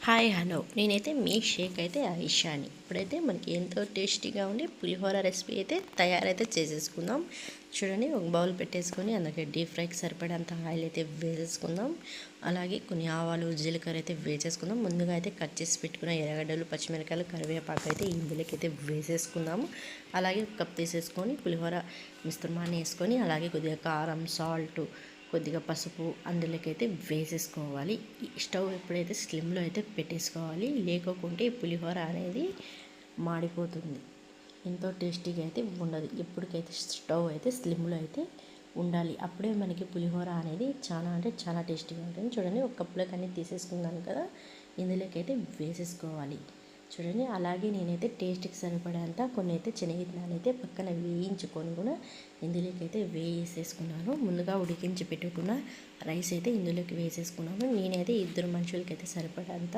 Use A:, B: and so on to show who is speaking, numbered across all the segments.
A: Hi hello నేనైతే మీ షేక్ అయితే ఐషాని. ఇప్పుడైతే మనకి ఎంతో టేస్టీగా ఉండి పులిహోర రెసిపీ అయితే తయారైతే చేసేసుకుందాం. చూడండి, ఒక బౌల్ పెట్టేసుకొని అందుకే డీప్ ఫ్రైకి సరిపడేంత ఆయిల్ అయితే వేసేసుకుందాం. అలాగే కొన్ని ఆవాలు జీలకర్ర అయితే వేసేసుకుందాం. ముందుగా అయితే కట్ చేసి పెట్టుకున్న ఎర్రగడ్డలు పచ్చిమిరకాయలు కరివేపాకు అయితే ఇందులోకి అయితే వేసేసుకుందాము. అలాగే కప్ తీసేసుకొని పులిహోర మిశ్రమాన్ని వేసుకొని అలాగే కొద్దిగా కారం సాల్ట్ కొద్దిగా పసుపు అందులోకైతే వేసేసుకోవాలి. స్టవ్ ఎప్పుడైతే స్లిమ్లో అయితే పెట్టేసుకోవాలి, లేకపోతే పులిహోర అనేది మాడిపోతుంది, ఎంతో టేస్టీగా అయితే ఉండదు. ఎప్పటికైతే స్టవ్ అయితే స్లిమ్లో అయితే ఉండాలి, అప్పుడే మనకి పులిహోర అనేది చాలా అంటే చాలా టేస్టీగా ఉంటుంది. చూడండి, ఒక కప్పులోకి అన్నీ తీసేసుకున్నాను కదా, ఇందులోకైతే వేసేసుకోవాలి. చూడండి, అలాగే నేనైతే టేస్ట్కి సరిపడేంత కొన్ని అయితే శనగిత్తనాలు అయితే పక్కన వేయించుకొని కూడా ఇందులోకి అయితే వేసేసుకున్నాను. ముందుగా ఉడికించి పెట్టుకున్న రైస్ అయితే ఇందులోకి వేసేసుకున్నాను. నేనైతే ఇద్దరు మనుషులకి అయితే సరిపడేంత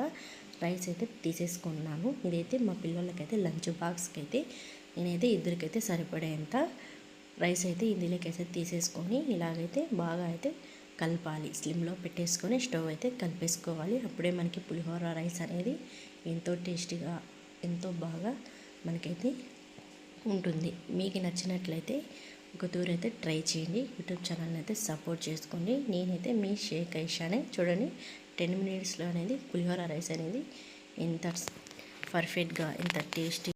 A: రైస్ అయితే తీసేసుకున్నాను. ఇదైతే మా పిల్లలకైతే లంచ్ బాక్స్కి అయితే నేనైతే ఇద్దరికైతే సరిపడేంత రైస్ అయితే ఇందులోకి అయితే తీసేసుకొని ఇలాగైతే బాగా అయితే కలపాలి. స్లిమ్లో పెట్టేసుకొని స్టవ్ అయితే కలిపేసుకోవాలి. అప్పుడే మనకి పులిహోర రైస్ అనేది ఎంతో టేస్టీగా ఎంతో బాగా మనకైతే ఉంటుంది. మీకు నచ్చినట్లయితే ఒక టూర్ అయితే ట్రై చేయండి. యూట్యూబ్ ఛానల్ని అయితే సపోర్ట్ చేసుకోండి. నేనైతే మీ షేక్ ఐషానే. చూడండి, 10 మినిట్స్లో అనేది పులిహోర రైస్ అనేది ఎంత పర్ఫెక్ట్గా ఎంత టేస్టీ